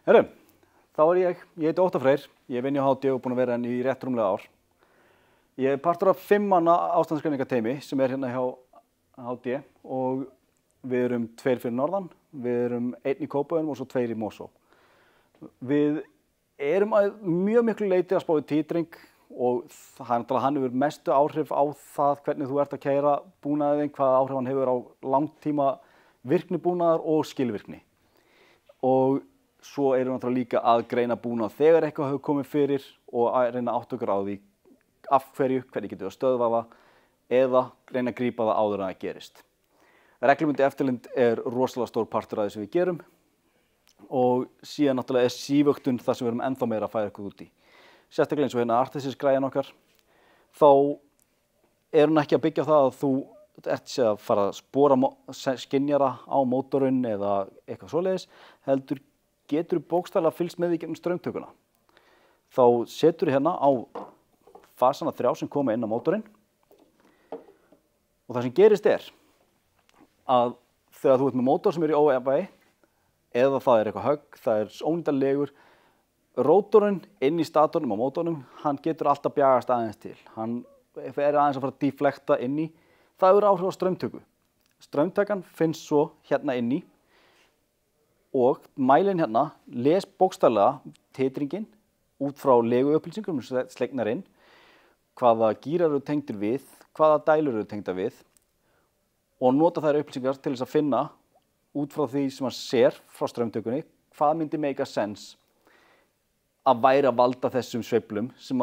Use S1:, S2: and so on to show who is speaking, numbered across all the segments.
S1: Herru, þá ég heiti Óttar Freyr, ég vinn hjá HD og búinn að vera henni í rétt rúmlega ár. Ég partur af 5 manna ástandsgreiningateymi sem hérna hjá HD og við erum 2 fyrir norðan, við erum 1 í Kópavoginum og svo 2 í Mosó. Við erum að mjög miklu leyti að spá í títring og hann hefur mestu áhrif á það hvernig þú ert að keyra búnaðinn, hvaða áhrif hann hefur á langtíma virknibúnaðar og skilvirkni. Og svo erum við líka að greina búnað þegar eitthvað hefur komið fyrir og að reyna að átta okkur á því af hverju, hvernig getum við að stöðva það eða reyna að grípa það áður en það gerist. Reglubundið eftirlit rosalega stór partur af því sem við gerum og síðan náttúrulega sívöktun það sem við erum ennþá meira að færa okkur út í. Sérstaklega eins og hérna Artesis græjan okkar, þá hún ekki að byggja á það að þú ert að fara að spora skynjara á mótorinn eða eitthvað svoleiðis, heldur getur bókstaflega fylgst með því gegnum straumtökuna. Þá setur hérna á fasana 3 sem koma inn á mótorinn og það sem gerist að þegar þú ert með mótor sem í ójafnvægi eða það eitthvað högg, það ónýtanlegur, rótorinn inn í statornum á mótornum, hann getur alltaf bjagast aðeins til. Hann aðeins að fara að deflekta inn í. Það hefur áhrif á straumtöku. Straumtakan finnst svo hérna inn í og mælinn hérna les bókstaflega titringinn út frá leguupplýsingum sem slegnar inn, hvaða gírar eru tengdir við, hvaða dælur eru tengdar við og nota þær upplýsingar til þess að finna út frá því sem hann sér frá straumtökunni hvað myndi make a sense að væri að valda þessum sveiflum sem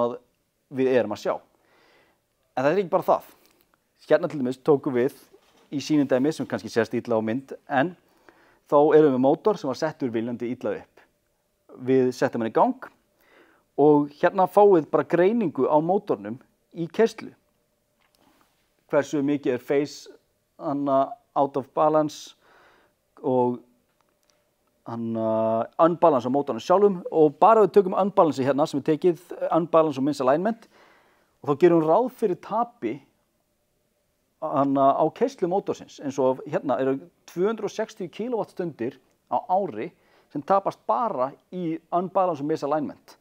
S1: við erum að sjá. En það ekki bara það. Hérna til dæmis tókum við í sýnidæmi sem kannski sést illa á mynd, en þá erum við mótor sem var settur viljandi illa upp. Við settum hann í gang og hérna fáið bara greiningu á mótornum í keyrslu. Hversu mikið face out of balance og unbalance á mótornum sjálfum og bara við tökum unbalance hérna sem við tekið unbalance og misalignment og þá gerum við ráð fyrir tapi á keyrslu mótorsins eins og hérna eru 260 kWh á ári sem tapast bara í unbalance og misalignment.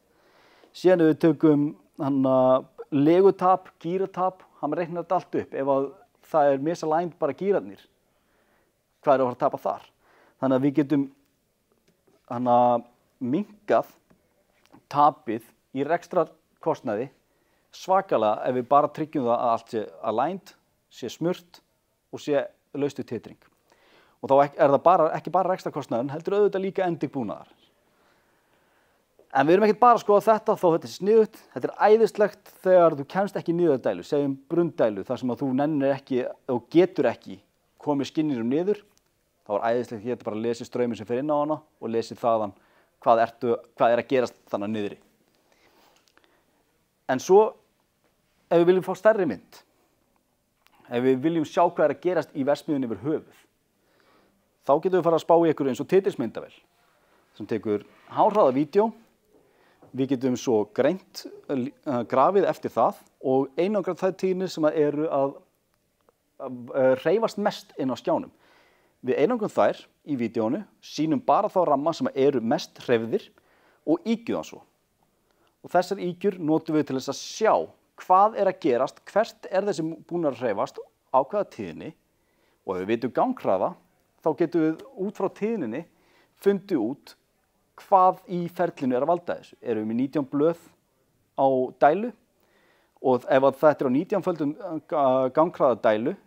S1: Síðan við tökum legutap, gíratap, hann reiknar þetta allt upp ef það misaligned bara gírarnir. Hvað að fara að tapa þar? Þannig að við getum minnkað tapið í rekstrarkostnaði svakalega ef við bara tryggjum það að allt sé aligned, sé smurt og sé laust við titring. Og þá það ekki bara rekstrarkostnaðurinn, heldur auðvitað líka endig búnaðar. En við erum ekkert bara að skoða þetta þó þetta sniðugt. Þetta æðislegt þegar þú kemst ekki niður dælu, segjum brunndælu, þar sem að þú nennir ekki og getur ekki komið skynjurum niður. Þá æðislegt að geta bara að lesa strauminn sem fer inn á hana og lesi þaðan hvað að gerast þannig niðri. En svo, ef við viljum fá stærri mynd, ef við viljum sjá hvað að gerast í verksmiðjunni yfir höfuð, þá getum við fara að spá í einhverju eins og titrismyndavél sem tekur háhraða vídeó. Við getum svo greint, grafið eftir það og einangrað þær tíðnir sem eru að hreyfast mest inn á skjánum. Við einangrum þær í vídeónu, sýnum bara þá ramma sem eru mest hreyfðir og ýkjum það svo. Og þessar ýkjur notum við til þess að sjá hvað að gerast, hvert þessi búin að hreyfast á hvaða tíðni og ef við vitum ganghraða, þá getum við út frá tíðninni fundið út hvað í ferlinu að valda þessu. Erum við með 19 blöð á dælu og ef þetta á 19-földum ganghraða dælu,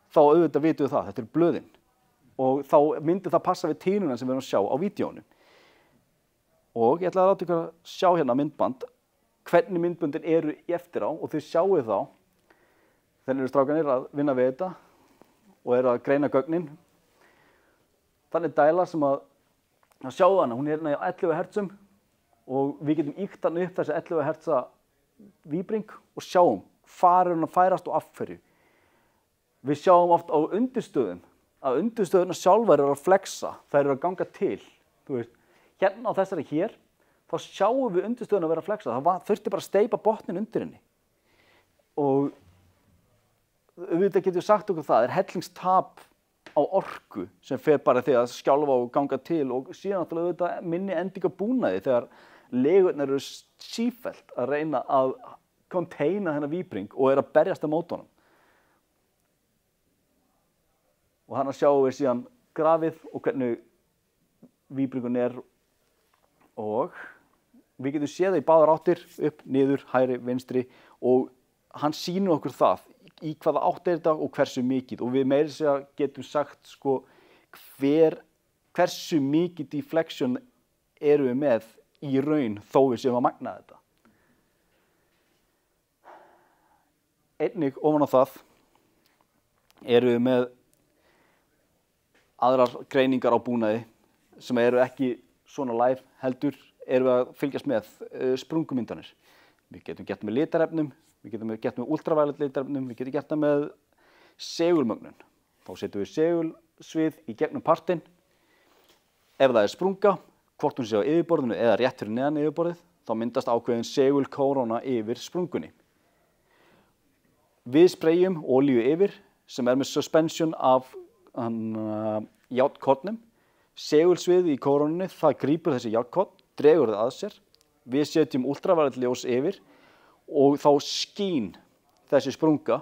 S1: þá auðvitað vitum við það, þetta blöðin. Og þá myndi það passa við tíðnina sem við erum að sjá á vídeónu. Og ég ætla að láta ykkur að sjá hérna myndband, hvernig myndböndin eru eftir á og þið sjáu þá, þeir eru strákanir að vinna við þetta og eru að greina gögnin. Þannig dæla sem að sjáu hana, hún hérna í 11 Hz og við getum ýkt hann upp þessi 11 Hz víbring og sjáum hvar hún að færast og af hverju. Við sjáum oft á undirstöðum að undirstöðurnar sjálfar eru að flexa, þær eru að ganga til. Þú veist, hérna á þessari hér, þá sjáum við undirstöðurnar vera að flexa. Það þurfti bara að steypa botnin undir henni. Og auðvitað getum við sagt okkur það, hellingstap á orku sem fer bara þegar að skjálfa og ganga til og síðan náttúrulega auðvitað minni endingabúnaði þegar legurnar eru sífellt að reyna að containa þennan víbring og að berjast á móti honum. Og þannig sjáum við síðan grafið og hvernig víbringun og við getum séð það í báðar áttir, upp, niður, hægri, vinstri og hann sýnir okkur það í hvaða átt þetta og hversu mikið og við meira segja getum sagt sko hversu mikið deflection erum við með í raun þó við séum að magna þetta. Einnig ofan á það erum við með aðrar greiningar á búnaði sem eru ekki svona live heldur erum við að fylgjast með sprungumyndanir. Við getum gert með litarefnum, við getum gert með ultraviolet litarefnum, við getum gert það með segulmögnun. Þá setjum við segulsvið í gegnum partinn. Ef það er sprunga, hvort hún sé á yfirborðinu eða rétt fyrir neðan yfirborðið, þá myndast ákveðin segulkóróna yfir sprungunni. Við spreyjum olíu yfir sem með suspension af járnkornum. Segulsvið í kórónunni, það grípur þessi járnkorn, dregur það að sér. Við setjum ultraviolet ljós yfir og þá skín þessi sprunga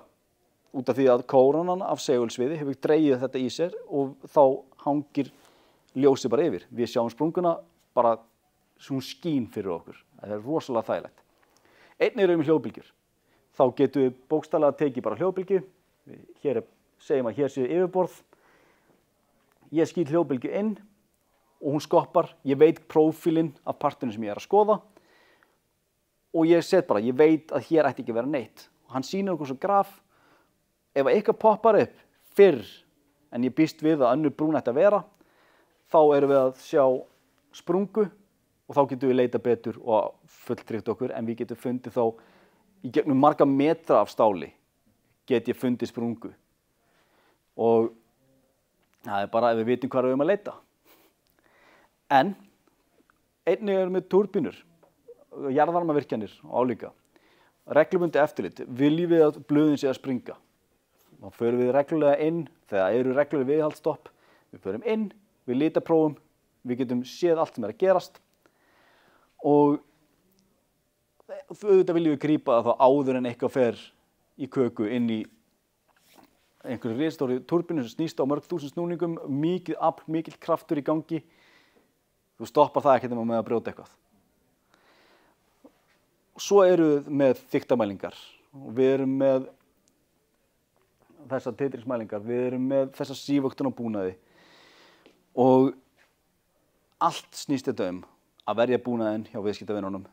S1: út af því að kórónan af segulsviði hefur dregið þetta í sér og þá hangir ljósið bara yfir. Við sjáum sprunguna bara hún skín fyrir okkur. Það er rosalega þægilegt. Einnig erum við hljóðbylgjur. Þá getum við bókstaflega tekið bara hljóðbylgju. Segjum að hér séu yfirborð. Ég skýt hljóðbylgju inn og hún skoppar. Ég veit prófílinn af partinu sem ég er að skoða og ég veit að hér ætti ekki að vera neitt. Hann sýnir okkur svo graf. Ef eitthvað poppar upp fyrr en ég býst við að önnur brún ætti að vera, þá erum við að sjá sprungu og þá getum við leita betur og fulltryggt okkur en við getum fundið þá í gegnum marga metra af stáli get ég fundið sprungu. Og það er bara ef við vitum hvað við erum að leita. En einnig erum við túrbínur, jarðvarmavirkjanir og álíka. Reglubundið eftirlit, viljum við að blöðin sé að springa. Þá förum við reglulega inn, þegar eru reglulega viðhaldsstopp. Við förum inn, við litaprófum, við getum séð allt sem er að gerast. Og auðvitað viljum við grípa það þá áður en eitthvað fer í köku inn í einhverju risastóri túrbínu sem snýst á mörg þúsund snúningum, mikið afl, mikill kraftur í gangi. Þú stoppar það ekkert með að brjóta eitthvað. Svo erum við með þykktarmælingar og við erum með þessar titringsmælingar, við erum með þessa sívöktun á búnaði og allt snýst þetta að verja búnaðinn hjá viðskiptavinunum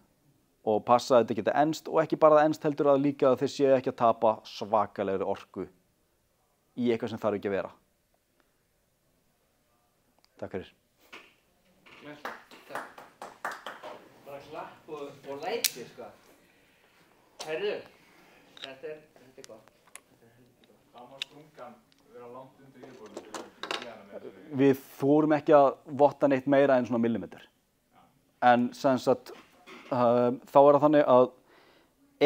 S1: og passa að þetta geta enst og ekki bara það enst heldur að líka að þeir séu ekki að tapa svakalegri orku í eitthvað sem þarf ekki að vera. Takk fyrir.
S2: Bara klapp og læti, sko. Herru, þetta er gott.
S3: Þá má sprungan vera langt undir yfirborðinu til að gera með þessu.
S1: Við þorum ekki að votta neitt meira en svona millimetr. En sem sagt, þá er það þannig að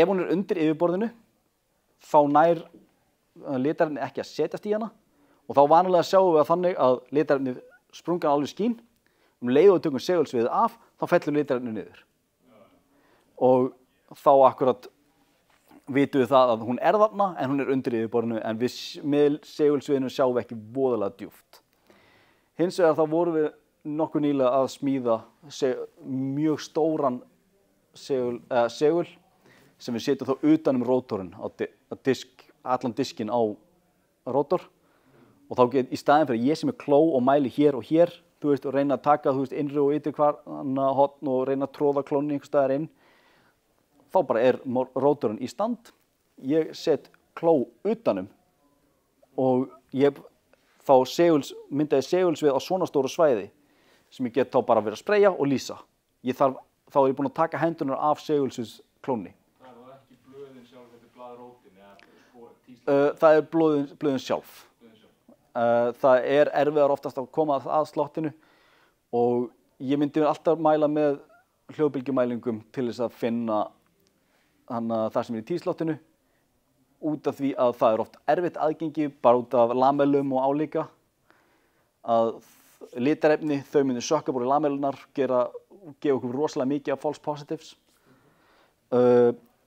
S1: ef hún er undir yfirborðinu, þá nær litarefni ekki að setjast í hana og þá vanalega sjáum við að þannig að litarefni sprungan alveg skín. Leið og tökum segulsviðið af, þá fellur litarefni niður. Og þá akkurat vitum við það að hún er þarna en hún er undir yfirborðinu en við með segulsviðinu sjáum við ekki voðalega djúpt. Hins vegar þá vorum við nokkuð nýlega að smíða mjög stóran segul sem við setjum þá utan rótorinn á allan diskinn á rótor og þá í staðinn fyrir ég sem er kló og mæli hér og hér og reyna að taka innri og ytri horn og reyna að tróða klónni einhvers staðar inn þá bara er rótorinn í stand ég set kló utanum og ég þá myndaði segulsvið á svona stóru svæði sem ég get þá bara verið að spreyja og lýsa þá er ég búinn að taka hendurnar af segulsviðsklónni.
S3: Það er ekki blöðin sjálf, þetta er blaðrótin eða
S1: Það er blöðin sjálf. Það er erfiðar oftast að koma að slottinu og ég myndi alltaf mæla með hljóðbylgjumælingum til þess að finna það sem er í tíslottinu út af því að það er oft erfitt aðgengi bara út af lamellum og álíka að litarefni, þau myndu sökka bara í lamellunar, gefa okkur rosalega mikið af false positives.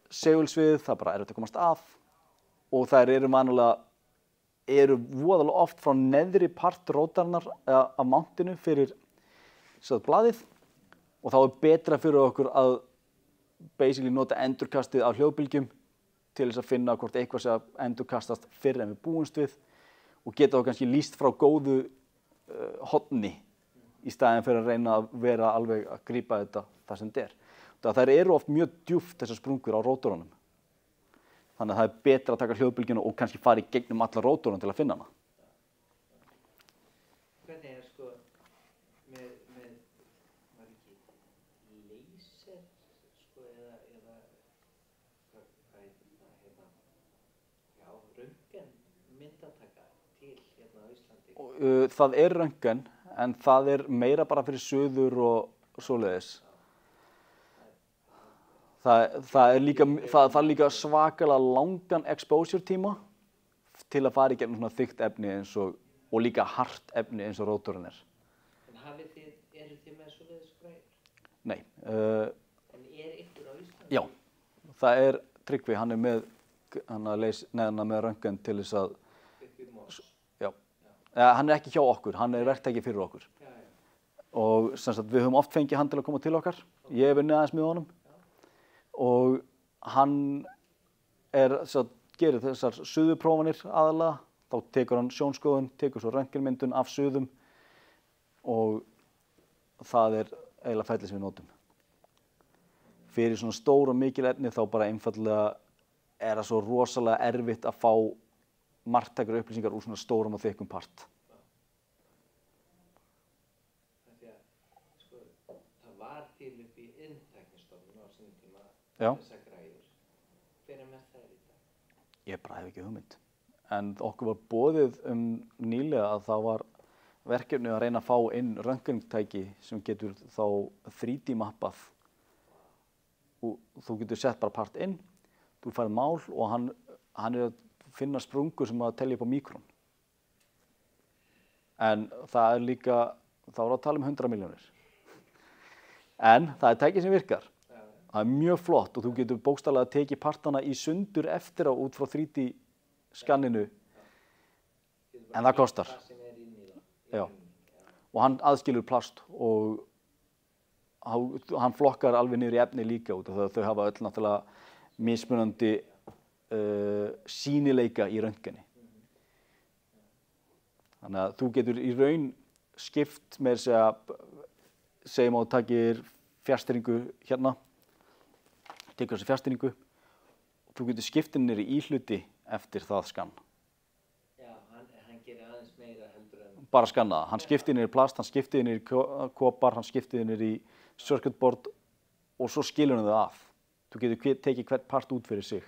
S1: Segulsvið, það er bara erfitt að komast að og þær eru voðalega oft frá neðri part rótarinnar af mountinu fyrir blaðið og þá betra fyrir okkur að basically nota endurkastið á hljóðbylgjum til þess að finna hvort eitthvað sé að endurkastast fyrr en við búumst við og geta þá kannski lýst frá góðu horni í staðinn fyrir að reyna að vera alveg að grípa þetta það sem þetta er. Þær eru oft mjög djúpt þessar sprungur á rótorunum. Þannig að það er betra að taka hljóðbylgjuna og kannski fara í gegnum alla rótorun til að finna hana.
S2: Hvernig með var ekki laser eða röntgenmyndataka til hérna á Íslandi?
S1: Það er röntgen en það er meira bara fyrir suður og svoleiðis. Það er líka svakalega langan exposure tíma til að fara í gegnum svona þykkt efni og líka hart efni eins og rótorinn er.
S2: En eru þið með svoleiðis græjur?
S1: Nei.
S2: En ykkur á Íslandi?
S1: Já, það er Tryggvi, hann er með röntgen til þess að... Já. Hann er ekki hjá okkur, hann er verktaki fyrir okkur. Og við höfum oft fengið hann til að koma til okkar. Ég hef unnið aðeins með honum. Og hann gerir þessar suðuprófanir aðalega, þá tekur hann sjónskoðun, tekur svo röntgenmyndun af suðum og það er eiginlega ferlið sem við notum. Fyrir svona stór og mikil efni þá bara einfaldlega er það svo rosalega erfitt að fá marktækar upplýsingar úr svona stórum og þykkum part.
S2: Það var til upp í Iðntæknistofnun á sínum tíma þessar græjur. Hver er með þær í dag?
S1: Ég bara hef ekki hugmynd. En okkur var boðið nýlega að það var verkefni að reyna að fá inn röntgentæki sem getur þá 3D-mappað. Þú getur sett bara part inn, þú færð mál og hann er að finna sprungur sem að telja upp á míkrón. En það er líka, þá er að tala um 100 milljónir. En það er tæki sem virkar. Það er mjög flott og þú getur bókstaflega tekið partana í sundur eftir á út frá 3D-skanninu. En það kostar. Já. Og hann aðskilur plast og hann flokkar alveg niður í efni líka út og þau hafa öll náttúrulega mismunandi sýnileika í röntgeni. Þannig að þú getur í raun skipt með segjum að þú takir fjarstýringu hérna, tekur þessi fjarstýringu og þú getur skipt henni í íhluti eftir það skann.
S2: Já, hann gerir aðeins meira heldur en...
S1: Bara skanna það. Hann skiptir henni í plast, hann skiptir henni í kopar, hann skiptir henni í circuit board og svo skilur hann það af. Þú getur tekið hvert part út fyrir sig.